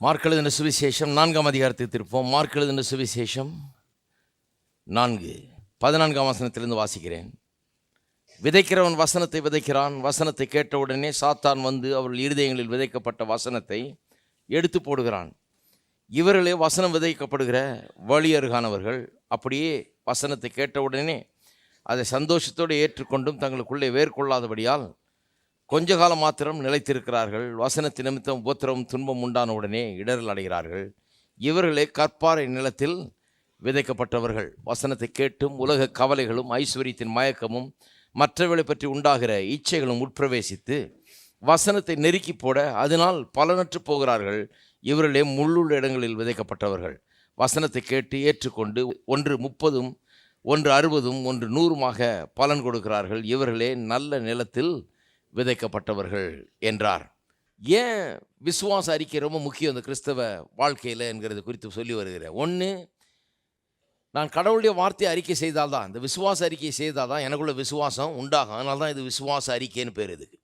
Mark எழுதின சுவிசேஷம் 4ஆம் அதிகாரத்துக்கு திருப்போம். மார்க் எழுதின சுவிசேஷம் 4:14 வசனத்திலிருந்து வாசிக்கிறேன். விதைக்கிறவன் வசனத்தை விதைக்கிறான். வசனத்தை கேட்டவுடனே சாத்தான் வந்து அவர்கள் இருதயங்களில் விதைக்கப்பட்ட வசனத்தை எடுத்து போடுகிறான். இவர்களே வசனம் விதைக்கப்படுகிற வழியருகானவர்கள். அப்படியே வசனத்தை கேட்டவுடனே அதை சந்தோஷத்தோடு ஏற்றுக்கொண்டும் தங்களுக்குள்ளே வேர்கொள்ளாதபடியால் கொஞ்ச காலம் மாத்திரம் நிலைத்திருக்கிறார்கள். வசனத்தின் நிமித்தம் உபத்திரவம் துன்பம் உண்டான உடனே இடரல் அடைகிறார்கள். இவர்களே கற்பாறை நிலத்தில் விதைக்கப்பட்டவர்கள். வசனத்தை கேட்டும் உலக கவலைகளும் ஐஸ்வர்யத்தின் மயக்கமும் மற்றவர்களை பற்றி உண்டாகிற இச்சைகளும் உட்பிரவேசித்து வசனத்தை நெருக்கி போட அதனால் பலனற்று போகிறார்கள். இவர்களே முள்ளுள்ள இடங்களில் விதைக்கப்பட்டவர்கள். வசனத்தை கேட்டு ஏற்றுக்கொண்டு 1 30, 1 60, 1 100 பலன் கொடுக்கிறார்கள். இவர்களே நல்ல நிலத்தில் விதைக்கப்பட்டவர்கள் என்றார். ஏன் விசுவாச அறிக்கை ரொம்ப முக்கியம் இந்த கிறிஸ்தவ வாழ்க்கையில் என்கிறது குறித்து சொல்லி வருகிறேன். ஒன்று, நான் கடவுளுடைய வார்த்தையை அறிக்கை செய்தால்தான், இந்த விசுவாச அறிக்கை செய்தால்தான் எனக்குள்ள விசுவாசம் உண்டாகும். அதனால தான் இது விசுவாச அறிக்கைன்னு பேர். இதுக்கு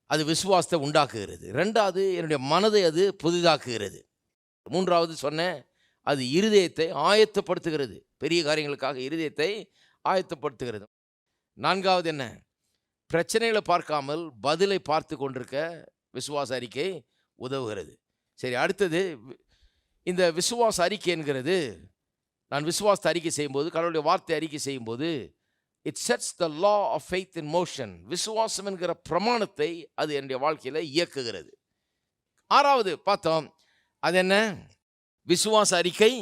அது விசுவாசத்தை உண்டாக்குகிறது. 2வது, என்னுடைய மனதை அது புதிதாக்குகிறது. 3வது சொன்னேன், அது இருதயத்தை ஆயத்தப்படுத்துகிறது. பெரிய காரியங்களுக்காக இருதயத்தை ஆயத்தப்படுத்துகிறது. 4வது என்ன, பிரச்சனைகளை பார்க்காமல் பதிலை பார்த்து கொண்டிருக்க விசுவாச அறிக்கை உதவுகிறது. சரி, அடுத்தது இந்த விசுவாச அறிக்கை என்கிறது, நான் விசுவாசத்தை அறிக்கை செய்யும்போது, கடவுளுடைய வார்த்தை அறிக்கை செய்யும்போது, it sets the law of faith in motion. விசுவாசம் என்கிற பிரமாணத்தை அது என்னுடைய வாழ்க்கையில் இயக்குகிறது. 6வது பார்த்தோம், அது என்ன, விசுவாச அறிக்கை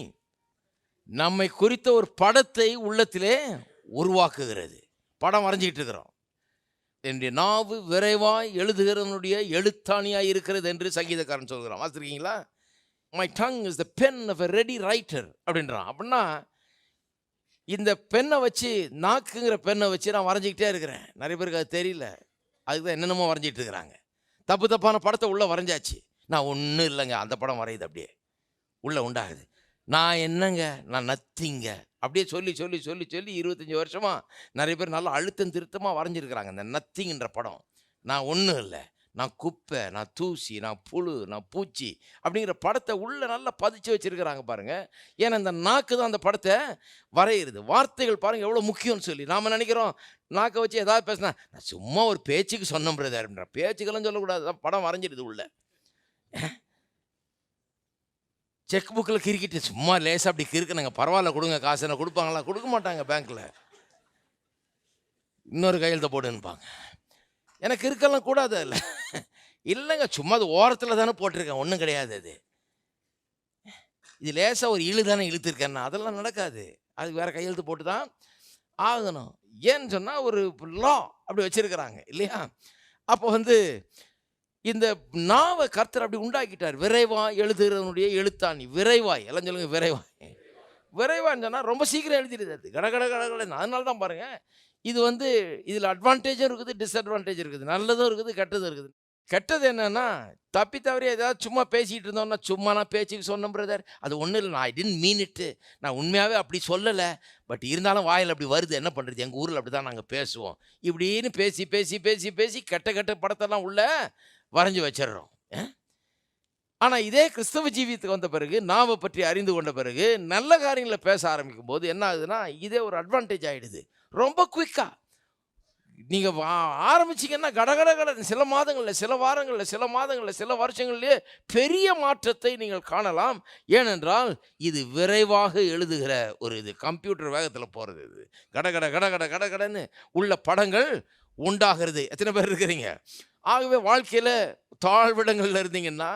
நம்மை குறித்த ஒரு படத்தை உள்ளத்திலே உருவாக்குகிறது. படம் வரைஞ்சிக்கிட்டு இருக்கிறோம். என்னுடைய நாவு விரைவாய் எழுதுகிறவனுடைய எழுத்தாணியாக இருக்கிறது என்று சங்கீதக்காரன் சொல்கிறான். வாசிருக்கீங்களா? My tongue is the pen of a ready writer அப்படின்றான். அப்படின்னா இந்த பெண்ணை வச்சு, நாக்குங்கிற பெண்ணை வச்சு நான் வரைஞ்சிக்கிட்டே இருக்கிறேன். நிறைய பேருக்கு அது தெரியல. அதுக்கு தான் என்னென்னமோ வரைஞ்சிட்டு இருக்கிறாங்க. தப்பான படத்தை உள்ளே வரைஞ்சாச்சு. நான் ஒன்றும் இல்லைங்க, அந்த படம் வரையுது அப்படியே உள்ளே உண்டாகுது. நான் என்னங்க, நான் நத்திங்க அப்படியே சொல்லி 25 வருஷமாக நிறைய பேர் நல்லா அழுத்தம் திருத்தமாக வரைஞ்சிருக்கிறாங்க இந்த நத்திங்கிற படம். நான் ஒன்றும் இல்லை, நான் குப்பை, நான் தூசி, நான் புழு, நான் பூச்சி அப்படிங்கிற படத்தை உள்ளே நல்லா பதிச்சு வச்சுருக்கிறாங்க பாருங்கள். ஏன்னா இந்த நாக்கு தான் அந்த படத்தை வரைகிறது. வார்த்தைகள் பாருங்கள் எவ்வளோ முக்கியம்னு சொல்லி நாம் நினைக்கிறோம். நாக்கை வச்சு ஏதாவது பேசினா, நான் சும்மா ஒரு பேச்சுக்கு சொன்ன பிரதர் அப்படின்ற, பேச்சுக்கெல்லாம் சொல்லக்கூடாது, படம் வரைஞ்சிடுது உள்ள. செக் புக்கில் கிரிக்கிட்டு சும்மா லேசாக அப்படி கிறுக்குனாங்க, பரவாயில்ல கொடுங்க காசு, என்ன கொடுப்பாங்களா? கொடுக்க மாட்டாங்க. பேங்க்கில் இன்னொரு கையெழுத்த போடுன்னுப்பாங்க. எனக்கு இருக்கலாம் கூடாது இல்லை, இல்லைங்க, சும்மா அது ஓரத்தில் தானே போட்டிருக்கேன், ஒன்றும் கிடையாது. அது இது லேசாக ஒரு இழு தானே இழுத்துருக்கேன்னா அதெல்லாம் நடக்காது. அது வேறு கையெழுத்து போட்டு தான் ஆகணும். ஏன்னு சொன்னால் ஒரு லா அப்படி வச்சுருக்கிறாங்க இல்லையா? அப்போ இந்த நாவை கர்த்தர் அப்படி உண்டாக்கிட்டார். விரைவாய் எழுதுகிறவனுடைய எழுத்தாணி. விரைவாய் எல்லாம் சொல்லுங்க, விரைவாய். விரைவான்னு சொன்னால் ரொம்ப சீக்கிரம் எழுதிடுது. அது கடகடன்னு. அதனால தான் பாருங்கள், இது இதில் அட்வான்டேஜும் இருக்குது, டிஸ்அட்வான்டேஜ் இருக்குது, நல்லதும் இருக்குது, கெட்டதும் இருக்குது. கெட்டது என்னன்னா, தப்பி தவறி ஏதாவது சும்மா பேசிக்கிட்டு இருந்தோம்னா, சும்மா நான் பேச்சுக்கு சொன்னேன் பிரதர், அது ஒன்றும் இல்லை, நான் ஐ டிடன்ட் மீன் இட்டு, நான் உண்மையாகவே அப்படி சொல்லலை, பட் இருந்தாலும் வாயில் அப்படி வருது, என்ன பண்ணுறது, எங்கள் ஊரில் அப்படி தான் நாங்கள் பேசுவோம் இப்படின்னு பேசி கெட்ட படத்தெல்லாம் உள்ள வரைஞ்சி வச்சிடறோம். ஆனால் இதே கிறிஸ்தவ ஜீவியத்துக்கு வந்த பிறகு, நாவை பற்றி அறிந்து கொண்ட பிறகு, நல்ல காரியங்களை பேச ஆரம்பிக்கும் போது என்ன ஆகுதுன்னா, இதே ஒரு அட்வான்டேஜ் ஆகிடுது. ரொம்ப குயிக்காக நீங்கள் ஆரம்பிச்சிங்கன்னா கடகட சில மாதங்களில், சில வாரங்களில், சில மாதங்களில், சில வருஷங்கள்லேயே பெரிய மாற்றத்தை நீங்கள் காணலாம். ஏனென்றால் இது விரைவாக எழுதுகிற ஒரு இது, கம்ப்யூட்டர் வேகத்தில் போகிறது. இது கடகடன்னு உள்ள படங்கள் உண்டாகிறது. எத்தனை பேர் இருக்கிறீங்க? ஆகவே வாழ்க்கையில் தாழ்விடங்களில் இருந்தீங்கன்னா,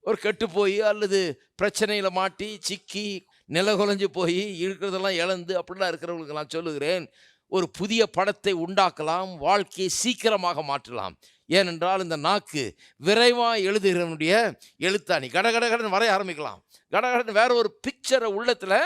ஒரு கெட்டு போய் அல்லது பிரச்சனையில் மாட்டி சிக்கி நிலகுலைஞ்சு போய் இருக்கிறதெல்லாம் இழந்து அப்படிலாம் இருக்கிறவங்களுக்கு நான் சொல்லுகிறேன், ஒரு புதிய படத்தை உண்டாக்கலாம், வாழ்க்கையை சீக்கிரமாக மாற்றலாம். ஏனென்றால் இந்த நாக்கு விரைவாக எழுதுகிறவனுடைய எழுத்தாணி. கடகடன்னு வரைய ஆரம்பிக்கலாம். கடகடன்னு வேற ஒரு பிக்சரை உள்ளத்தில்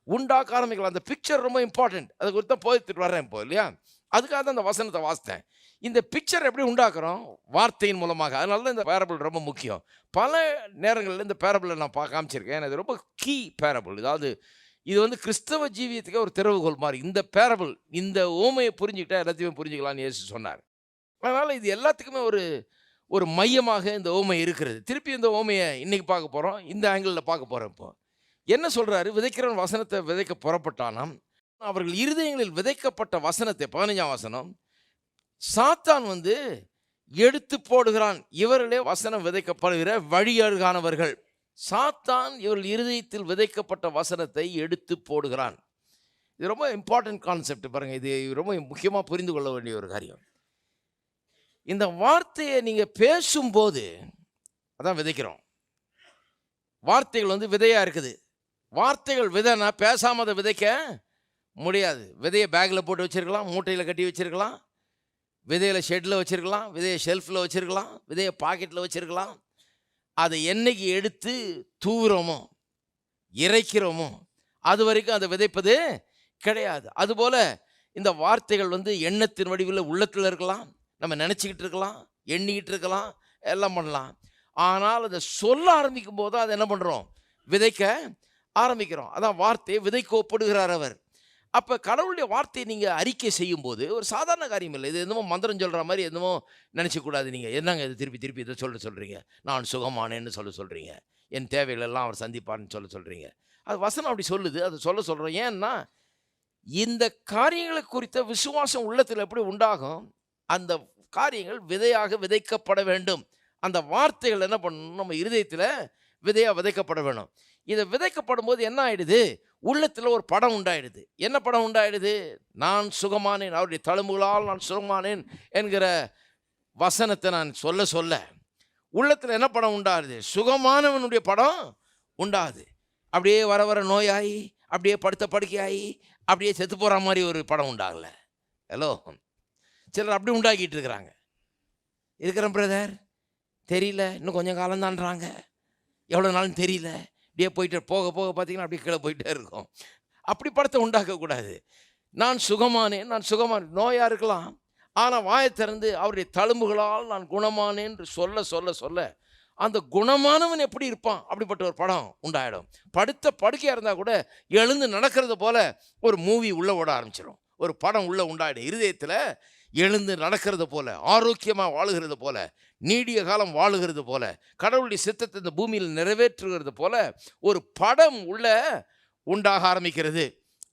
உண்டாக்க ஆரம்பிக்கலாம். அந்த பிக்சர் ரொம்ப இம்பார்ட்டண்ட். அதை குறித்து தான் போயிட்டு வர்றேன் இப்போ இல்லையா? அதுக்காக தான் இந்த வசனத்தை வாசித்தேன். இந்த பிக்சர் எப்படி உண்டாக்குறோம்? வார்த்தையின் மூலமாக. அதனால தான் இந்த பேரபிள் ரொம்ப முக்கியம். பல நேரங்களில் இந்த பேரபிளை நான் காமிச்சிருக்கேன். இது ரொம்ப கீ பேரபிள். அதாவது இது கிறிஸ்தவ ஜீவியத்துக்கு ஒரு திறவுகோல் மாதிரி. இந்த பேரபிள், இந்த ஓமையை புரிஞ்சுக்கிட்டா எல்லாத்தையுமே புரிஞ்சுக்கலாம்னு இயேசு சொன்னார். அதனால் இது எல்லாத்துக்குமே ஒரு மையமாக இந்த ஓமை இருக்கிறது. திருப்பி இந்த ஓமையை இன்னைக்கு பார்க்க போகிறோம், இந்த ஆங்கிளில் பார்க்க போகிறோம். இப்போ என்ன சொல்கிறாரு? விதைக்கிறவன் வசனத்தை விதைக்க புறப்பட்டானாம், அவர்கள் இருதயங்களில் விதைக்கப்பட்ட வசனத்தை, 15ஆம் வசனம், சாத்தான் வந்து எடுத்து போடுகிறான். இவர்களே வசனம் விதைக்கப்படுகிற வழியருகானவர்கள். சாத்தான் இவர்கள் இருதயத்தில் விதைக்கப்பட்ட வசனத்தை எடுத்து போடுகிறான். இது ரொம்ப இம்பார்ட்டன்ட் கான்செப்ட் பாருங்கள். இது ரொம்ப முக்கியமாக புரிந்து கொள்ள வேண்டிய ஒரு காரியம். இந்த வார்த்தையை நீங்கள் பேசும்போது அதான் விதைக்கிறோம். வார்த்தைகள் வந்து விதையாக இருக்குது. வார்த்தைகள் விதைனா பேசாமல் அதை விதைக்க முடியாது. விதையை பேக்கில் போட்டு வச்சுருக்கலாம், மூட்டையில் கட்டி வச்சுருக்கலாம், விதையில் ஷெட்டில் வச்சுருக்கலாம், விதையை ஷெல்ஃபில் வச்சுருக்கலாம், விதையை பாக்கெட்டில் வச்சுருக்கலாம். அதை என்னைக்கு எடுத்து தூவுறோமோ இறைக்கிறோமோ அது வரைக்கும் அதை விதைப்பது கிடையாது. அதுபோல் இந்த வார்த்தைகள் வந்து எண்ணத்தின் வடிவில் உள்ளத்தில் இருக்கலாம், நம்ம நினச்சிக்கிட்டு இருக்கலாம், எண்ணிக்கிட்டு இருக்கலாம், எல்லாம் பண்ணலாம். ஆனால் அதை சொல்ல ஆரம்பிக்கும் போது அதை என்ன பண்ணுறோம்? விதைக்க ஆரம்பிக்கிறோம். அதான் வார்த்தையை விதைக்க ஒப்படுகிறார் அவர். அப்போ கடவுளுடைய வார்த்தையை நீங்கள் அறிக்கை செய்யும்போது ஒரு சாதாரண காரியம் இல்லை. இது என்னமோ மந்திரம் சொல்கிற மாதிரி என்னமோ நினச்சிக்கூடாது. நீங்கள் என்னங்க இது திருப்பி திருப்பி இதை சொல்கிறீங்க, நான் சுகமானேன்னு சொல்கிறீங்க, என் தேவைகளெல்லாம் அவர் சந்திப்பான்னு சொல்கிறீங்க. அது வசனம் அப்படி சொல்லுது, அது சொல்கிறோம். ஏன்னா இந்த காரியங்களை குறித்த விசுவாசம் உள்ளத்தில் எப்படி உண்டாகும்? அந்த காரியங்கள் விதையாக விதைக்கப்பட வேண்டும். அந்த வார்த்தைகள் என்ன பண்ணணும்? நம்ம இருதயத்தில் விதையாக விதைக்கப்பட வேணும். இதை விதைக்கப்படும் போது என்ன ஆகிடுது? உள்ளத்தில் ஒரு படம் உண்டாயிடுது. என்ன படம் உண்டாயிடுது? நான் சுகமானேன், அவருடைய தழும்புகளால் நான் சுகமானேன் என்கிற வசனத்தை நான் சொல்ல உள்ளத்தில் என்ன படம் உண்டாகுது? சுகமானவனுடைய படம் உண்டாகுது. அப்படியே வர வர நோயாகி, அப்படியே படுத்த படுக்கையாகி, அப்படியே செத்து போகிற மாதிரி ஒரு படம் உண்டாகல. ஹலோ, சிலர் அப்படி உண்டாக்கிட்டு இருக்கிறாங்க. இருக்கிறேன் பிரதர், தெரியல, இன்னும் கொஞ்சம் காலம்தான்றாங்க, எவ்வளோ நாளும் தெரியல, அப்படியே போயிட்டு போக போக பார்த்தீங்கன்னா அப்படியே கீழே போயிட்டே இருக்கும். அப்படி படத்தை உண்டாக்கக்கூடாது. நான் சுகமானேன், நான் சுகமானேன். நோயாக இருக்கலாம், ஆனால் வாயை திறந்து அவருடைய தழும்புகளால் நான் குணமானேன் என்று சொல்ல அந்த குணமானவன் எப்படி இருப்பான்? அப்படிப்பட்ட ஒரு படம் உண்டாயிடும். படுத்த படுக்கையாக இருந்தால் கூட எழுந்து நடக்கிறது போல ஒரு மூவி உள்ளே ஓட ஆரம்பிச்சிடும், ஒரு படம் உள்ளே உண்டாயிடும். இருதயத்தில் எழுந்து நடக்கிறது போல, ஆரோக்கியமாக வாழுகிறது போல, நீடிய காலம் வாழுகிறது போல, கடவுளுடைய சித்தத்தை இந்த பூமியில் நிறைவேற்றுகிறது போல ஒரு படம் உள்ள உண்டாக ஆரம்பிக்கிறது.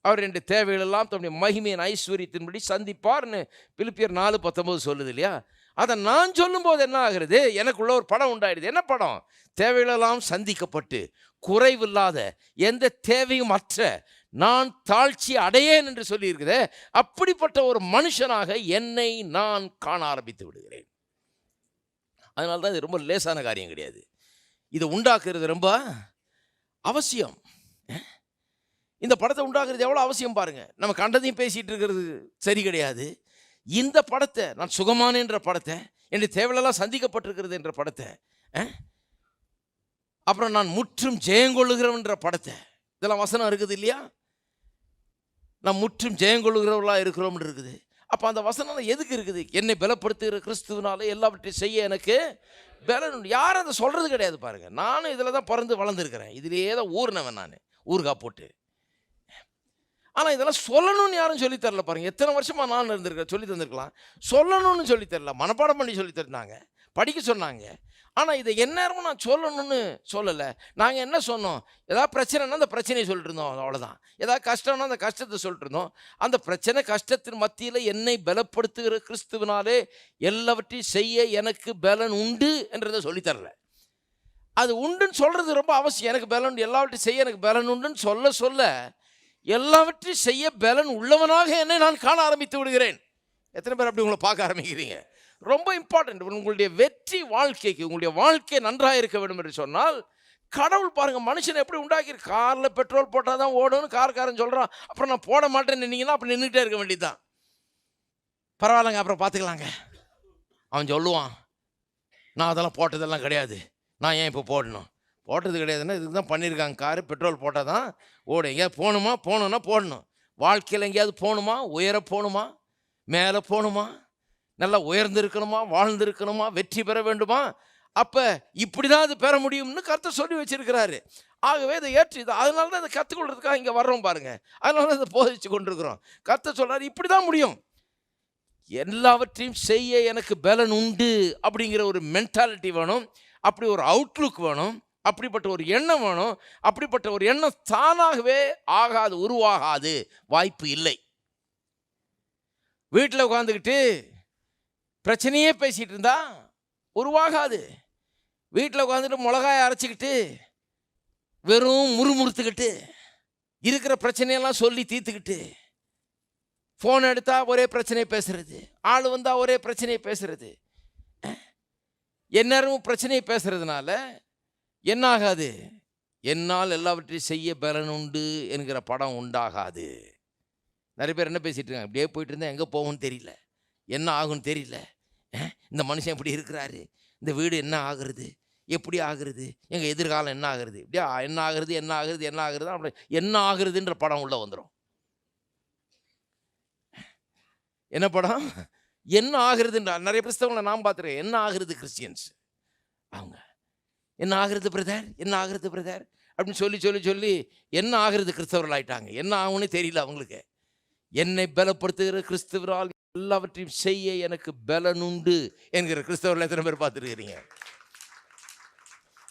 அவர் ரெண்டு தேவைகளெல்லாம் தன்னுடைய மகிமையின் ஐஸ்வர்யத்தின்படி சந்திப்பார்னு பிலிப்பியர் 4:19 சொல்லுது இல்லையா? அதை நான் சொல்லும்போது என்ன ஆகிறது? எனக்குள்ள ஒரு படம் உண்டாயிடுது. என்ன படம்? தேவைகளெல்லாம் சந்திக்கப்பட்டு குறைவில்லாத எந்த தேவையும் அற்ற நான் தாழ்ச்சி அடையேன் என்று சொல்லியிருக்குதே, அப்படிப்பட்ட ஒரு மனுஷனாக என்னை நான் காண ஆரம்பித்து விடுகிறேன். அதனால தான் இது ரொம்ப லேசான காரியம் கிடையாது. இதை உண்டாக்குறது ரொம்ப அவசியம். இந்த படத்தை உண்டாக்குறது எவ்வளோ அவசியம் பாருங்க. நம்ம கண்டதையும் பேசிகிட்டு இருக்கிறது சரி கிடையாது. இந்த படத்தை, நான் சுகமானேன்ற படத்தை, என்னுடைய தேவையெல்லாம் சந்திக்கப்பட்டிருக்கிறது என்ற படத்தை, அப்புறம் நான் முற்றும் ஜெயங்கொள்ளுகிறவன்ற படத்தை, இதெல்லாம் வசனம் இருக்குது இல்லையா? நான் முற்றும் ஜெயங்கொள்ளுகிறவர்களாக இருக்கிறோம்னு இருக்குது. அப்போ அந்த வசனம் எதுக்கு இருக்குது? என்னை பலப்படுத்துகிற கிறிஸ்துவனால எல்லாவற்றையும் செய்ய எனக்கு பலன். யாரும் அதை சொல்கிறது கிடையாது பாருங்க. நானும் இதில் தான் பிறந்து வளர்ந்துருக்கிறேன், இதிலேயே தான் ஊர்னவன், நான் ஊறுகாய் போட்டு. ஆனால் இதெல்லாம் சொல்லணும்னு யாரும் சொல்லித்தரல பாருங்க. எத்தனை வருஷமாக நான் இருந்திருக்கேன், சொல்லி தந்திருக்கலாம். சொல்லணும்னு சொல்லித்தரல, மனப்பாடம் பண்ணி சொல்லி தந்தாங்க, படிக்க சொன்னாங்க. ஆனால் இதை எந்நேரமும் நான் சொல்லணும்னு சொல்லலை. நாங்கள் என்ன சொன்னோம்? ஏதாவது பிரச்சனைனா அந்த பிரச்சனையை சொல்லிட்டு இருந்தோம், அவ்வளோதான். ஏதாவது கஷ்டம்னா அந்த கஷ்டத்தை சொல்லிட்டு இருந்தோம். அந்த பிரச்சனை கஷ்டத்தின் மத்தியில் என்னை பலப்படுத்துகிற கிறிஸ்துவனாலே எல்லாவற்றையும் செய்ய எனக்கு பலன் உண்டு என்றதை சொல்லித்தரல. அது உண்டுன்னு சொல்கிறது ரொம்ப அவசியம். எனக்கு பலன் உண்டு, எல்லாவற்றையும் செய்ய எனக்கு பலன் உண்டுன்னு சொல்ல எல்லாவற்றையும் செய்ய பலன் உள்ளவனாக என்னை நான் காண ஆரம்பித்து விடுகிறேன். எத்தனை பேர் அப்படி உங்களை பார்க்க ஆரம்பிக்கிறீங்க? ரொம்ப இம்பார்ட்டன்ட். உங்களுடைய வெற்றி வாழ்க்கைக்கு, உங்களுடைய வாழ்க்கை நன்றாக இருக்க வேண்டும் என்று சொன்னால், கடவுள் பாருங்கள் மனுஷனை எப்படி உண்டாக்கி, காரில் பெட்ரோல் போட்டால் தான் ஓடுன்னு கார்காரன் சொல்கிறான். அப்புறம் நான் போட மாட்டேன்னு நின்னீங்கன்னா அப்படி நின்றுட்டே இருக்க வேண்டியதுதான். பரவாயில்லைங்க, அப்புறம் பார்த்துக்கலாங்க. அவன் சொல்லுவான், நான் அதெல்லாம் போட்டதெல்லாம் கிடையாது, நான் ஏன் இப்போ போடணும்? போட்டது கிடையாதுன்னா இதுக்கு தான் பண்ணியிருக்காங்க. காரு பெட்ரோல் போட்டால் தான் ஓடும். எங்கேயாவது போகணுன்னா போடணும். வாழ்க்கையில் எங்கேயாவது போகணுமா, உயர போகணுமா, மேலே போகணுமா, நல்லா உயர்ந்திருக்கணுமா, வாழ்ந்திருக்கணுமா, வெற்றி பெற வேண்டுமா, அப்போ இப்படி தான் அது பெற முடியும்னு கர்த்தர் சொல்லி வச்சிருக்கிறாரு. ஆகவே இதை ஏற்று இது, அதனால தான் இதை கற்றுக்கொள்றதுக்காக இங்கே வர்றோம் பாருங்கள். அதனால தான் இதை போதிச்சு கொண்டிருக்கிறோம். கர்த்தர் சொல்கிறார் இப்படி தான் முடியும். எல்லாவற்றையும் செய்ய எனக்கு பலன் உண்டு அப்படிங்கிற ஒரு மென்டாலிட்டி வேணும், அப்படி ஒரு அவுட்லுக் வேணும், அப்படிப்பட்ட ஒரு எண்ணம் வேணும். அப்படிப்பட்ட ஒரு எண்ணம் தானாகவே ஆகாது, உருவாகாது, வாய்ப்பு இல்லை. வீட்டில் உட்காந்துக்கிட்டு பிரச்சனையே பேசிகிட்டு இருந்தா உருவாகாது. வீட்டில் உட்காந்துட்டு மிளகாயை அரைச்சிக்கிட்டு வெறும் முறுமுறுத்துக்கிட்டு இருக்கிற பிரச்சனையெல்லாம் சொல்லி தீர்த்துக்கிட்டு ஃபோன் எடுத்தால் ஒரே பிரச்சனையை பேசுறது, ஆள் வந்தால் ஒரே பிரச்சனையை பேசுறது, எந்நேரமும் பிரச்சனையை பேசுறதுனால என்ன ஆகாது? என்னால் எல்லாவற்றையும் செய்ய பலன் உண்டு என்கிற படம் உண்டாகாது. நிறைய பேர் என்ன பேசிகிட்டு இருக்காங்க, இப்படியே போயிட்டு இருந்தால் எங்கே போகும்னு தெரியல, என்ன ஆகும்னு தெரியல, இந்த மனுஷன் இப்படி இருக்கிறாரு, இந்த வீடு என்ன ஆகுறது, எப்படி ஆகுறது, எங்கள் எதிர்காலம் என்ன ஆகுறது, இப்படியா என்ன ஆகுறது என்ன ஆகுறது என்ன ஆகுறது, அப்படி என்ன ஆகுறதுன்ற படம் உள்ளே வந்துடும். என்ன படம்? என்ன ஆகுறதுன்ற நிறைய புத்தகங்களை நான் பார்த்துருக்கேன். என்ன ஆகுறது கிறிஸ்டியன்ஸ், அவங்க என்ன ஆகுறது பிரதர், என்ன ஆகுறது பிரதர் அப்படின்னு சொல்லி சொல்லி சொல்லி என்ன ஆகுறது கிறிஸ்தவர்கள் ஆயிட்டாங்க. என்ன ஆகும்னு தெரியல அவங்களுக்கு. என்னை பலப்படுத்துகிற கிறிஸ்தவரால் எல்லாவற்றையும் செய்ய எனக்கு பலன் உண்டு என்கிற கிறிஸ்தவர்கள் எத்தனை பேர் பார்த்துருக்கிறீங்க?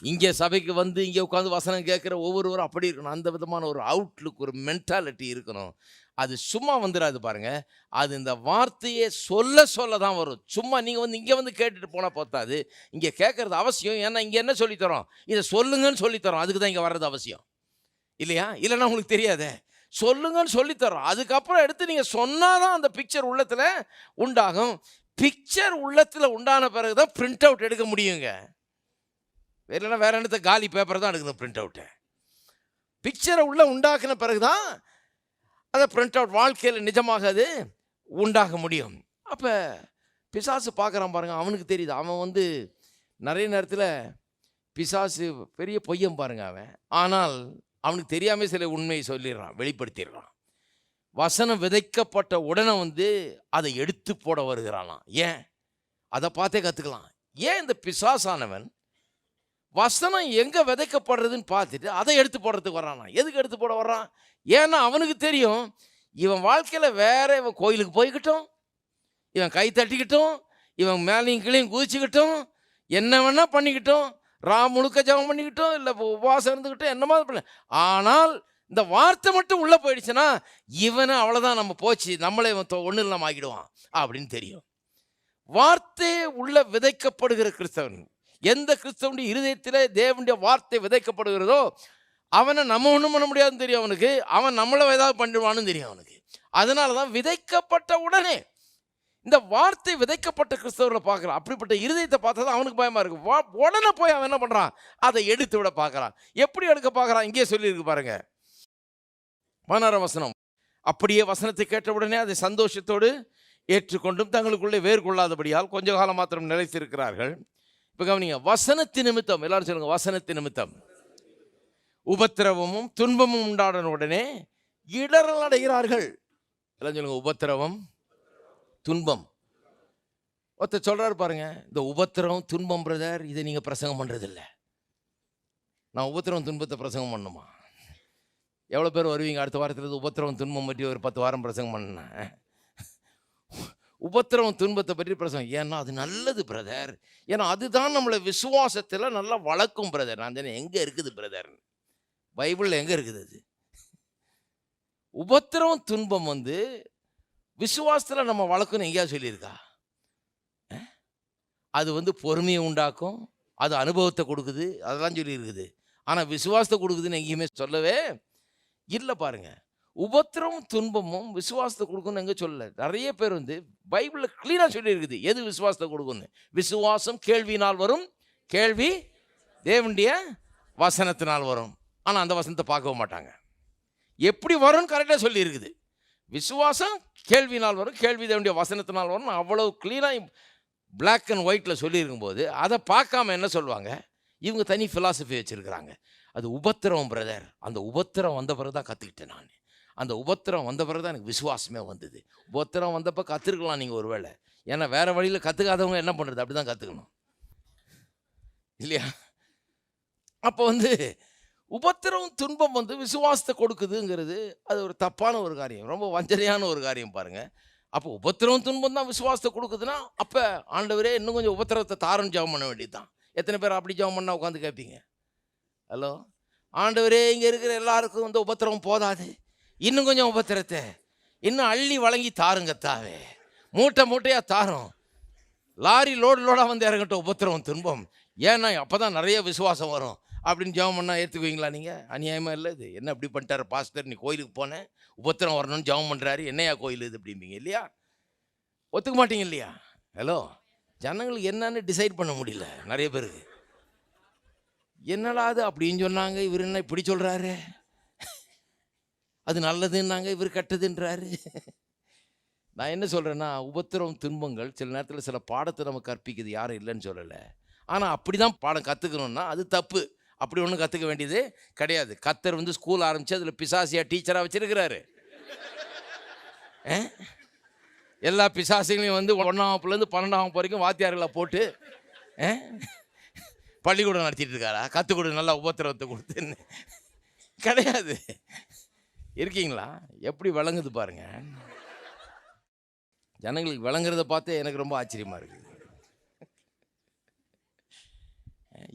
இங்கே சபைக்கு வந்து இங்கே உட்காந்து வசனம் கேட்குற ஒவ்வொருவரும் அப்படி இருக்கணும். அந்த விதமான ஒரு அவுட்லுக், ஒரு மென்டாலிட்டி இருக்கணும். அது சும்மா வந்துடாது பாருங்க. அது இந்த வார்த்தையை சொல்ல சொல்ல தான் வரும். சும்மா நீங்கள் வந்து இங்கே வந்து கேட்டுட்டு போனால் பார்த்தாது. இங்கே கேட்குறது அவசியம். ஏன்னா இங்கே என்ன சொல்லித்தரோம், இதை சொல்லுங்கன்னு சொல்லித்தரோம். அதுக்கு தான் இங்கே வர்றது அவசியம் இல்லையா? இல்லைன்னா உங்களுக்கு தெரியாதே. சொல்லுங்கன்னு சொல்லித்தரோம். அதுக்கப்புறம் எடுத்து நீங்கள் சொன்னால் தான் அந்த பிக்சர் உள்ளத்தில் உண்டாகும். பிக்சர் உள்ளத்தில் உண்டான பிறகு தான் பிரிண்ட் அவுட் எடுக்க முடியுங்க. இல்லைன்னா வேற என்னத்த காலி பேப்பர் தான் எடுக்கணும் பிரிண்ட் அவுட்டை. பிக்சரை உள்ள உண்டாக்குன பிறகு தான் அதை பிரிண்ட் அவுட் வாழ்க்கையில் நிஜமாக அது உண்டாக முடியும். அப்போ பிசாசு பார்க்குறான் பாருங்க, அவனுக்கு தெரியுது. அவன் வந்து நிறைய நேரத்தில் பிசாசு பெரிய பொய்யம் பாருங்க அவன். ஆனால் அவனுக்கு தெரியாமல் சில உண்மையை சொல்லிடுறான், வெளிப்படுத்திடுறான். வசனம் விதைக்கப்பட்ட உடனே வந்து அதை எடுத்து போட வருகிறானாம். ஏன்? அதை பார்த்தே கற்றுக்கலாம். ஏன் இந்த பிசாசானவன் வசனம் எங்கே விதைக்கப்படுறதுன்னு பார்த்துட்டு அதை எடுத்து போடுறதுக்கு வர்றானா? எதுக்கு எடுத்து போட வர்றான்? ஏன்னா அவனுக்கு தெரியும், இவன் வாழ்க்கையில் வேற, இவன் கோயிலுக்கு போய்கிட்டும், இவன் கை தட்டிக்கிட்டும், இவன் மேலேயும் கீழையும் குதிச்சுக்கிட்டும், என்ன வேணா பண்ணிக்கிட்டும், முழுக்க ஜபம் பண்ணிக்கிட்டோம், இல்லை உபவாசம் இருந்துக்கிட்டோம், என்னமா பண்ண. ஆனால் இந்த வார்த்தை மட்டும் உள்ளே போயிடுச்சுன்னா இவனை அவ்வளோதான், நம்ம போச்சு, நம்மளே ஒன்றும் இல்லாமல் ஆகிடுவான் அப்படின்னு தெரியும். வார்த்தை உள்ள விதைக்கப்படுகிற கிறிஸ்தவன், எந்த கிறிஸ்தவனுடைய இருதயத்தில் தேவனுடைய வார்த்தை விதைக்கப்படுகிறதோ அவனை நம்ம ஒன்றும் பண்ண முடியாதுன்னு தெரியும் அவனுக்கு. அவன் நம்மளை ஏதாவது பண்ணிடுவான்னு தெரியும் அவனுக்கு. அதனால தான் விதைக்கப்பட்ட உடனே இந்த வார்த்தை விதைக்கப்பட்ட கிறிஸ்தவர்களை பார்க்குறான். அப்படிப்பட்ட இருதயத்தை பார்த்தா தான் அவனுக்கு பயமாக இருக்குது. உடனே போய் அவன் என்ன பண்ணுறான், அதை எடுத்து விட பார்க்குறான். எப்படி எடுக்க பார்க்குறான்? இங்கே சொல்லியிருக்கு பாருங்க, 16 வசனம். அப்படியே வசனத்தை கேட்ட உடனே அதை சந்தோஷத்தோடு ஏற்றுக்கொண்டும் தங்களுக்குள்ளே வேறு கொள்ளாதபடியால் கொஞ்ச காலம் மாத்திரம் நிலைத்திருக்கிறார்கள். இப்போ கவனிங்க, வசனத்தின் நிமித்தம், எல்லாரும் சொல்லுங்க, வசனத்தின் நிமித்தம் உபத்திரவமும் துன்பமும் உண்டான உடனே இடரல் அடைகிறார்கள். எல்லாம் சொல்லுங்க, உபத்திரவம் துன்பம். ஒருத்தர் சொல்றாரு பாருங்க, இந்த உபத்திரவம் துன்பம் பிரதர், இதை நீங்க பிரசங்கம் பண்றதில்லை. நான் உபத்திரவம் துன்பத்தை பிரசங்கம் பண்ணுமா? எவ்வளோ பேர் வருவீங்க அடுத்த வாரத்தில் உபத்திரவம் துன்பம் பற்றி ஒரு 10 வாரம் பிரசங்கம் பண்ணேன். உபத்திரவம் துன்பத்தை பற்றி பிரசங்கம். ஏன்னா அது நல்லது பிரதர், ஏன்னா அதுதான் நம்மளை விசுவாசத்தில் நல்லா வளர்க்கும் பிரதர். நான் தானே எங்கே இருக்குது பிரதர், பைபிளில் எங்கே இருக்குது அது? உபத்திரவம் துன்பம் வந்து விசுவாசத்தில் நம்ம வளர்க்கணும் எங்கேயாவது சொல்லியிருக்கா? அது வந்து பொறுமையை உண்டாக்கும், அது அனுபவத்தை கொடுக்குது, அதெல்லாம் சொல்லியிருக்குது. ஆனால் விசுவாசத்தை கொடுக்குதுன்னு எங்கேயுமே சொல்லவே இல்லை. பாருங்க, உபத்திரமும் துன்பமும் விசுவாசத்தை கொடுக்குன்னு எங்கே சொல்லலை. நிறைய பேர் வந்து பைபிளில் கிளீனாக சொல்லியிருக்குது எது விசுவாசத்தை கொடுக்குன்னு. விசுவாசம் கேள்வியினால் வரும், கேள்வி தேவனுடைய வசனத்தினால் வரும். ஆனால் அந்த வசனத்தை பார்க்கவும் மாட்டாங்க. எப்படி வரும்னு கரெக்டாக சொல்லியிருக்குது. விசுவாசம் கேள்வியினால் வரும், கேள்வி தேவனுடைய வசனத்தினால் வரும். அவ்வளவு கிளீனாக பிளாக் அண்ட் ஒயிட்டில் சொல்லியிருக்கும்போது அதை பார்க்காம என்ன சொல்லுவாங்க, இவங்க தனி ஃபிலாசபி வச்சுருக்கிறாங்க. அது உபத்திரம் பிரதர், அந்த உபத்திரம் வந்த பிறகு தான் கற்றுக்கிட்டேன் நான். அந்த உபத்திரம் வந்த பிறகு தான் எனக்கு விசுவாசமே வந்தது. உபத்திரம் வந்தப்போ கற்றுருக்கலாம் நீங்கள் ஒருவேளை, ஏன்னா வேறு வழியில் கற்றுக்காதவங்க என்ன பண்ணுறது, அப்படி தான் கற்றுக்கணும் இல்லையா? அப்போ வந்து உபத்திரம் துன்பம் வந்து விசுவாசத்தை கொடுக்குதுங்கிறது அது ஒரு தப்பான ஒரு காரியம், ரொம்ப வஞ்சனையான ஒரு காரியம். பாருங்கள், அப்போ உபத்திரவம் துன்பம் தான் விசுவாசத்தை கொடுக்குதுன்னா, அப்போ ஆண்டவரே இன்னும் கொஞ்சம் உபத்திரவத்தை தாரன்னு ஜெபம் பண்ண வேண்டியது தான். எத்தனை பேர் அப்படி ஜெபம் பண்ணால் உட்காந்து கேட்பீங்க? ஹலோ, ஆண்டவரே இங்கே இருக்கிற எல்லாருக்கும் இந்த உபத்திரவம் போதாது, இன்னும் கொஞ்சம் உபத்திரத்தை இன்னும் அள்ளி வழங்கி தாருங்கத்தாவே, மூட்டை மூட்டையாக தாரும், லாரி லோடு லோடாக வந்து இறங்கட்டும் உபத்திரவம் துன்பம், ஏன்னா அப்போ தான் நிறைய விசுவாசம் வரும் அப்படின்னு ஜெபம் பண்ணால் ஏற்றுக்குவீங்களா நீங்கள்? அநியாயமாக இல்லை இது. என்ன இப்படி பண்ணிட்டார் பாஸ்டர், நீ கோயிலுக்கு போனேன் உபத்திரம் வரணும்னு ஜெபம் பண்ணுறாரு, என்னையா கோயில் இது அப்படிம்பீங்க இல்லையா? ஒத்துக்க மாட்டீங்க இல்லையா? ஹலோ, ஜனங்களுக்கு என்னன்னு டிசைட் பண்ண முடியல நிறைய பேருக்கு. என்னடா அது அப்படின்னு சொன்னாங்க, இவர் என்ன இப்படி சொல்கிறாரு, அது நல்லதுன்னாங்க, இவர் கட்டுதுன்றாரு. நான் என்ன சொல்கிறேன்னா, உபத்திரம் துன்பங்கள் சில நேரத்தில் சில பாடத்தை நம்ம கற்பிக்குது, யாரும் இல்லைன்னு சொல்லலை. ஆனால் அப்படி தான் பாடம் கற்றுக்கணுன்னா அது தப்பு. அப்படி ஒன்றும் கற்றுக்க வேண்டியது கிடையாது. கர்த்தர் வந்து ஸ்கூல் ஆரம்பித்து அதில் பிசாசியாக டீச்சராக வச்சுருக்கிறாரு. எல்லா பிசாசுகளையும் வந்து 1ஆம் வகுப்புலேருந்து 12ஆம் வகுப்பு வரைக்கும் வாத்தியார்களை போட்டு பள்ளிக்கூடம் நடத்திட்டு இருக்காரா? கற்றுக் கொடு, நல்லா உபத்திரவத்தை கொடுத்துன்னு கிடையாது. இருக்கீங்களா? எப்படி விளங்குது பாருங்க. ஜனங்களுக்கு விளங்குறத பார்த்தே எனக்கு ரொம்ப ஆச்சரியமாக இருக்குது.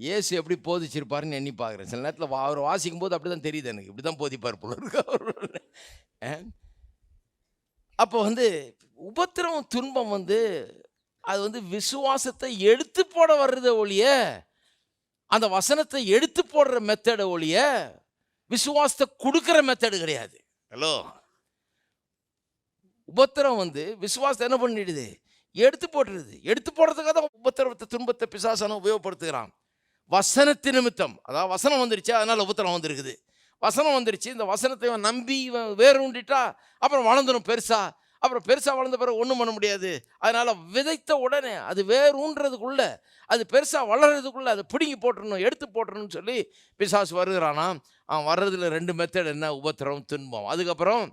இயேசு எப்படி போதிச்சிருப்பாருன்னு எண்ணி பார்க்குறேன். சில நேரத்தில் அவர் வாசிக்கும் போது அப்படி தான் தெரியுது எனக்கு, இப்படி தான் போதிப்பார் போல இருக்கு. அப்போ வந்து உபத்திரவம் துன்பம் வந்து அது வந்து விசுவாசத்தை எடுத்து போட வர்றத ஒழிய, அந்த வசனத்தை எடுத்து போடுற மெத்தடை ஒழிய விசுவாசத்தை கொடுக்குற மெத்தடு கிடையாது. ஹலோ, உபத்திரம் வந்து விசுவாசத்தை என்ன பண்ணிடுது? எடுத்து போட்டுருது. எடுத்து போடுறதுக்காக தான் உபத்திரவத்தை துன்பத்தை பிசாசான உபயோகப்படுத்துகிறான். வசனத்து நிமித்தம், அதாவது வசனம் வந்துருச்சு அதனால் உபத்திரம் வந்திருக்குது. வசனம் வந்துருச்சு, இந்த வசனத்தை நம்பி வேறு உண்டிட்டா அப்புறம் வளர்ந்துடும் பெருசா. அப்புறம் பெருசாக வளர்ந்த பிறகு ஒன்றும் பண்ண முடியாது. அதனால் விதைத்த உடனே அது வேறு ஊன்றதுக்குள்ளே, அது பெருசாக வளர்கிறதுக்குள்ளே அதை பிடுங்கி போட்டுடணும், எடுத்து போட்டுறணும்னு சொல்லி பிசாசு வருகிறானா. அவன் வர்றதுல 2 மெத்தட் என்ன? உபத்திரம் துன்பம். அதுக்கப்புறம்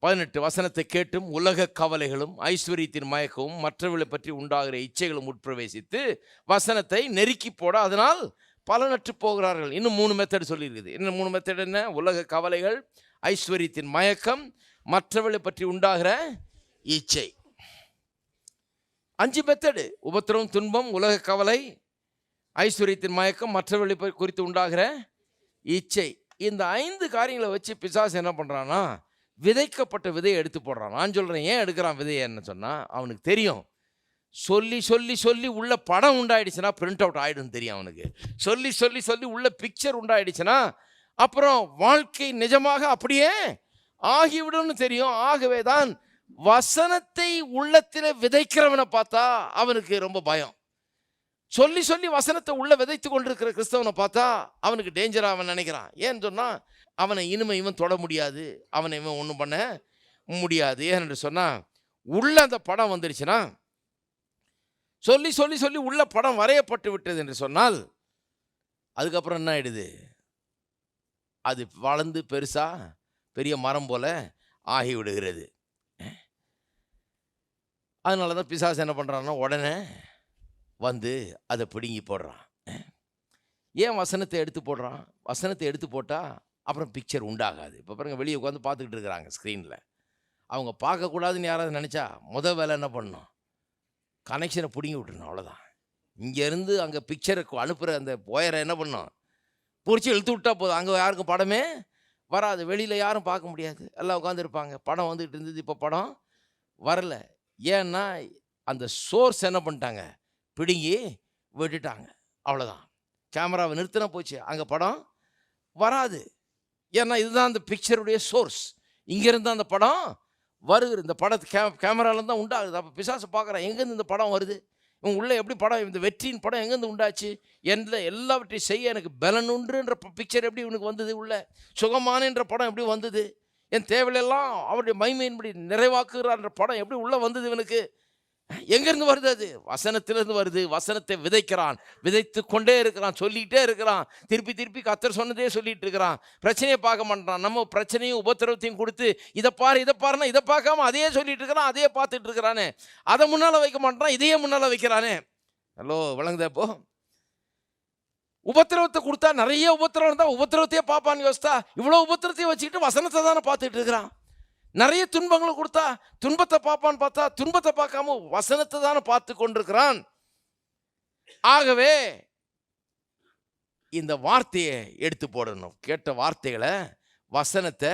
18 வசனத்தை கேட்டும் உலக கவலைகளும் ஐஸ்வர்யத்தின் மயக்கமும் மற்றவர்களை பற்றி உண்டாகிற இச்சைகளும் உட்பிரவேசித்து வசனத்தை நெருக்கி போட அதனால் பலனற்று போகிறார்கள். இன்னும் 3 மெத்தட் சொல்லியிருக்குது. இன்னும் 3 மெத்தட் என்ன? உலக கவலைகள், ஐஸ்வர்யத்தின் மயக்கம், மற்றவர்களை பற்றி உண்டாகிற இச்சை. 5 மெத்தடு: உபத்திரம், துன்பம், உலக கவலை, ஐஸ்வர்யத்தின் மயக்கம், மற்றவர்களை குறித்து உண்டாகிற இச்சை. இந்த 5 காரியங்களை வச்சு பிசாசு என்ன பண்ணுறான்னா, விதைக்கப்பட்ட விதையை எடுத்து போடுறான். நான் சொல்கிறேன், ஏன் எடுக்கிறான் விதையன்னு சொன்னால், அவனுக்கு தெரியும் சொல்லி சொல்லி சொல்லி உள்ள படம் உண்டாயிடுச்சுன்னா பிரிண்ட் அவுட் ஆகிடும் தெரியும் அவனுக்கு. சொல்லி சொல்லி சொல்லி உள்ள பிக்சர் உண்டாயிடுச்சுன்னா அப்புறம் வாழ்க்கை நிஜமாக அப்படியே ஆகிவிடும்னு தெரியும். ஆகவே தான் வசனத்தை உள்ளத்தில் விதைக்கிறவனை பார்த்தா அவனுக்கு ரொம்ப பயம். சொல்லி சொல்லி வசனத்தை உள்ள விதைத்து கொண்டிருக்கிற கிறிஸ்தவனை பார்த்தா அவனுக்கு டேஞ்சராக அவன் நினைக்கிறான். ஏன்னு சொன்னால் அவனை இனிமே இவன் தொட முடியாது, அவனை இவன் ஒன்றும் பண்ண முடியாது. ஏன்னு சொன்னால் உள்ள அந்த படம் வந்துடுச்சுன்னா, சொல்லி சொல்லி சொல்லி உள்ள படம் வரையப்பட்டு விட்டது என்று சொன்னால் அதுக்கப்புறம் என்ன ஆயிடுது? அது வளர்ந்து பெருசா பெரிய மரம் போல ஆகிவிடுகிறது. அதனால தான் பிசாசு என்ன பண்ணுறான்னா உடனே வந்து அதை பிடுங்கி போடுறான். ஏன் வசனத்தை எடுத்து போடுறான்? வசனத்தை எடுத்து போட்டால் அப்புறம் பிக்சர் உண்டாகாது. இப்போ பாருங்கள், வெளியே உட்காந்து பார்த்துக்கிட்டு இருக்கிறாங்க ஸ்க்ரீனில். அவங்க பார்க்கக்கூடாதுன்னு யாராவது நினச்சா முதல் வேலை என்ன பண்ணணும்? கனெக்ஷனை பிடுங்கி விட்டுருணும், அவ்வளோதான். இங்கேருந்து அங்கே பிக்சருக்கு அனுப்புகிற அந்த ஒயரை என்ன பண்ணணும்? பிடிச்சி இழுத்து விட்டா போதும். அங்கே யாருக்கும் படமே வராது, வெளியில் யாரும் பார்க்க முடியாது, எல்லாம் உட்காந்துருப்பாங்க. படம் வந்துகிட்டு இருந்தது, இப்போ படம் வரல. ஏன்னா அந்த சோர்ஸ் என்ன பண்ணிட்டாங்க? பிடுங்கி விட்டுட்டாங்க, அவ்வளோதான். கேமராவை நிறுத்தினா போச்சு, அங்கே படம் வராது. ஏன்னா இதுதான் அந்த பிக்சருடைய சோர்ஸ். இங்கேருந்து அந்த படம் வருது, இந்த படத்து கேமராவில் தான் உண்டாகுது. அப்போ பிசாசு பார்க்குறான், எங்கேருந்து இந்த படம் வருது, இவங்க உள்ளே எப்படி படம், இந்த வெற்றியின் படம் எங்கேருந்து உண்டாச்சு, எந்த எல்லாவற்றையும் செய்ய எனக்கு பலனுன்றுன்ற பிக்சர் எப்படி இவனுக்கு வந்தது, உள்ள சுகமானன்ற படம் எப்படி வந்தது, என் தேவையெல்லாம் அவருடைய மகிமையின்படி நிறைவாக்குகிறான்ற படம் எப்படி உள்ளே வந்தது இவனுக்கு? எங்கேருந்து வருது? அது வசனத்திலிருந்து வருது. வசனத்தை விதைக்கிறான், விதைத்து கொண்டே இருக்கிறான், சொல்லிகிட்டே இருக்கிறான், திருப்பி திருப்பி கர்த்தர் சொன்னதே சொல்லிட்டு இருக்கிறான். பிரச்சனையை பார்க்க மாட்டான். நம்ம பிரச்சனையும் உபத்திரவத்தையும் கொடுத்து இதை பாருன்னா இதை பார்க்காம அதையே சொல்லிட்டு இருக்கிறான், அதையே பார்த்துட்டு இருக்கிறானே. அதை முன்னால் வைக்க மாட்டான், இதையே முன்னால் வைக்கிறானே. ஹலோ, விளங்குதா? இப்போ உபத்திரவத்தை கொடுத்தா நிறைய உபத்திரவம் தான், உபத்திரவத்தையே பார்ப்பான்னு யோசித்தா இவ்வளோ உபத்திரத்தையும் வச்சுக்கிட்டு வசனத்தை தானே பார்த்துட்டு இருக்கிறான். நிறைய துன்பங்களை கொடுத்தா துன்பத்தை பார்ப்பான்னு பார்த்தா துன்பத்தை பார்க்காம வசனத்தை தானே பார்த்து கொண்டிருக்கிறான். ஆகவே இந்த வார்த்தையை எடுத்து போடணும். கேட்ட வார்த்தைகளை, வசனத்தை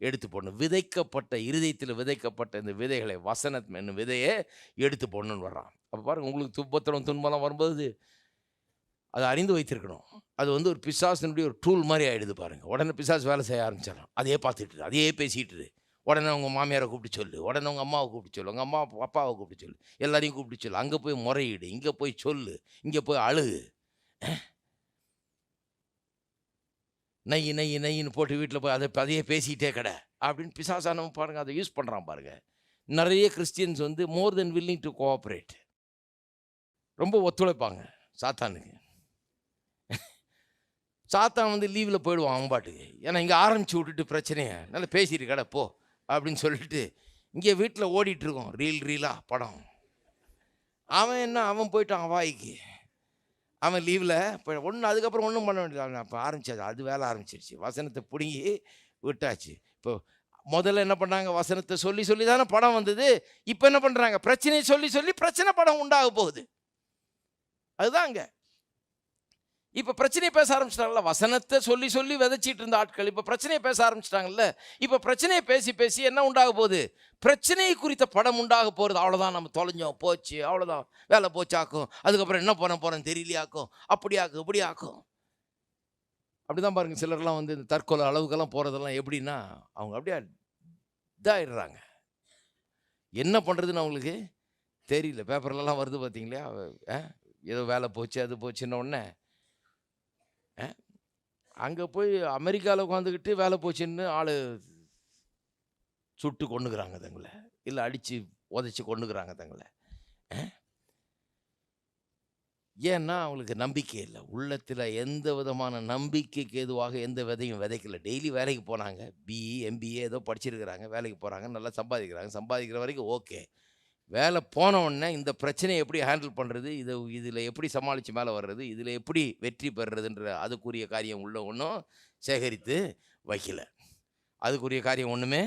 எடுத்து போடணும். விதைக்கப்பட்ட இருதயத்தில் விதைக்கப்பட்ட இந்த விதைகளை, வசனம் என்னும் விதையை எடுத்து போடணும்னு வர்றான். அப்போ பாருங்க, உங்களுக்கு துன்பம் வரும்போது அதை அறிந்து வைத்திருக்கணும். அது ஒரு பிசாசினுடைய ஒரு டூல் மாதிரி ஆகிடுது பாருங்க. உடனே பிசாசு வேலை செய்ய ஆரம்பிச்சிடலாம். அதையே பார்த்துட்டு அதையே பேசிட்டு உடனே உங்கள் மாமியாரை கூப்பிட்டு சொல்லு, உடனே உங்கள் அம்மாவை கூப்பிட்டு சொல்லு, உங்கள் அம்மா அப்பாவை கூப்பிட்டு சொல்லு, எல்லாரையும் கூப்பிட்டு சொல்லு, அங்கே போய் முறையீடு, இங்கே போய் சொல்லு, இங்கே போய் அழுகு, நையின்னு போட்டு வீட்டில் போய் அதையே பேசிக்கிட்டே கடை அப்படின்னு பிசாசானவன் பாருங்க அதை யூஸ் பண்ணுறான் பாருங்க. நிறைய Christians more then willing to cooperate, ரொம்ப ஒத்துழைப்பாங்க சாத்தானுக்கு. சாத்தான் லீவில் போயிடுவான் அவன் பாட்டுக்கு. ஏன்னா இங்கே ஆரம்பித்து விட்டுட்டு பிரச்சனையை நல்லா பேசிட்டு கடை போ அப்படின்னு சொல்லிட்டு இங்கே வீட்டில் ஓடிட்டுருக்கோம் ரீலாக படம். அவன் போயிட்டான் வாய்க்கு. அவன் லீவில் இப்போ அதுக்கப்புறம் ஒன்றும் பண்ண வேண்டியது. அப்போ ஆரம்பிச்சாச்சு, அது வேலை ஆரம்பிச்சிருச்சு. வசனத்தை பிடுங்கி விட்டாச்சு. இப்போ முதல்ல என்ன பண்ணாங்க, வசனத்தை சொல்லி தானே படம் வந்தது. இப்போ என்ன பண்ணுறாங்க, பிரச்சனையை சொல்லி பிரச்சனை படம் உண்டாக போகுது. அதுதான் அங்கே இப்போ பிரச்சனையை பேச ஆரம்பிச்சிட்டாங்கல்ல. வசனத்தை சொல்லி விதைச்சிட்டு இருந்த ஆட்கள் இப்போ பிரச்சனையை பேச ஆரம்பிச்சிட்டாங்கல்ல. இப்போ பிரச்சனையை பேசி என்ன உண்டாக போகுது, பிரச்சனையை குறித்த படம் உண்டாக போகிறது. அவ்வளோதான், நம்ம தொலைஞ்சோம், போச்சு, அவ்வளோதான், வேலை போச்சாக்கும், அதுக்கப்புறம் என்ன பண்ண போகிறேன்னு தெரியலையாக்கும், அப்படியாக்கும் இப்படியாக்கும். அப்படிதான் பாருங்க, சிலர்லாம் இந்த தற்கொலை அளவுக்கெல்லாம் போகிறதெல்லாம் எப்படின்னா அவங்க அப்படியே இதாகிடுறாங்க. என்ன பண்ணுறதுன்னு அவங்களுக்கு தெரியல. பேப்பர்லலாம் வருது பார்த்தீங்களா, ஏதோ வேலை போச்சு அது போச்சுன்ன உடனே அங்கே போய் அமெரிக்காவில் உட்காந்துக்கிட்டு வேலை போச்சுன்னு ஆள் சுட்டு கொண்டுக்கிறாங்க தங்களை, இல்லை அடித்து உதைச்சி கொண்டுக்கிறாங்க தங்களை. ஏன்னா அவங்களுக்கு நம்பிக்கை இல்லை. உள்ளத்தில் எந்த விதமான நம்பிக்கைக்கு எதுவாக எந்த விதையும் விதைக்கல. டெய்லி வேலைக்கு போனாங்க, பிஇ எம்பிஏ ஏதோ படிச்சிருக்கிறாங்க, வேலைக்கு போகிறாங்க, நல்லா சம்பாதிக்கிற வரைக்கும் ஓகே. வேலை போன உடனே இந்த பிரச்சனையை எப்படி ஹேண்டில் பண்ணுறது, இதில் எப்படி சமாளித்து மேலே வர்றது, இதில் எப்படி வெற்றி பெறுறதுன்ற அதுக்குரிய காரியம் உள்ள ஒன்றும் சேகரித்து வைக்கல. அதுக்குரிய காரியம் ஒன்றுமே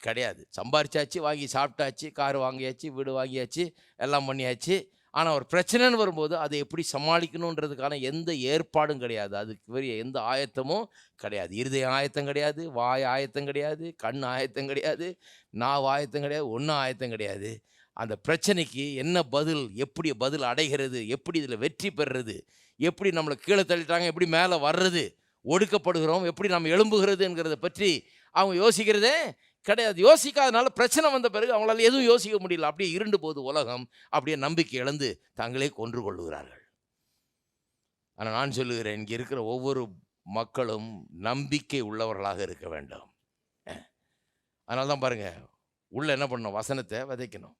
கிடையாது. சம்பாரிச்சாச்சு, வாங்கி சாப்பிட்டாச்சு, கார் வாங்கியாச்சு, வீடு வாங்கியாச்சு, எல்லாம் பண்ணியாச்சு. ஆனால் ஒரு பிரச்சனைன்னு வரும்போது அதை எப்படி சமாளிக்கணுன்றதுக்கான எந்த ஏற்பாடும் கிடையாது. அதுக்கு பெரிய எந்த ஆயத்தமும் கிடையாது. இருதயம் ஆயத்தம் கிடையாது, வாய் ஆயத்தம் கிடையாது, கண் ஆயத்தம் கிடையாது, நாவு ஆயத்தம் கிடையாது, ஒன்றும் ஆயத்தம் கிடையாது. அந்த பிரச்சனைக்கு என்ன பதில், எப்படி பதில் அடைகிறது, எப்படி இதில் வெற்றி பெறுறது, எப்படி நம்மளை கீழே தள்ளிட்டாங்க எப்படி மேலே வர்றது, ஒடுக்கப்படுகிறோம் எப்படி நம்ம எழும்புகிறதுங்கிறத பற்றி அவங்க யோசிக்கிறதே கிடையாது. யோசிக்காதனால பிரச்சனை வந்த பிறகு அவங்களால எதுவும் யோசிக்க முடியல. அப்படியே இருண்டு போது உலகம். அப்படியே நம்பிக்கை இழந்து தங்களே கொன்று கொள்ளுகிறார்கள். ஆனால் நான் சொல்லுகிறேன், இங்கே இருக்கிற ஒவ்வொரு மக்களும் நம்பிக்கை உள்ளவர்களாக இருக்க வேண்டும். அதனால தான் பாருங்கள், உள்ள என்ன பண்ணணும், வசனத்தை விதைக்கணும்.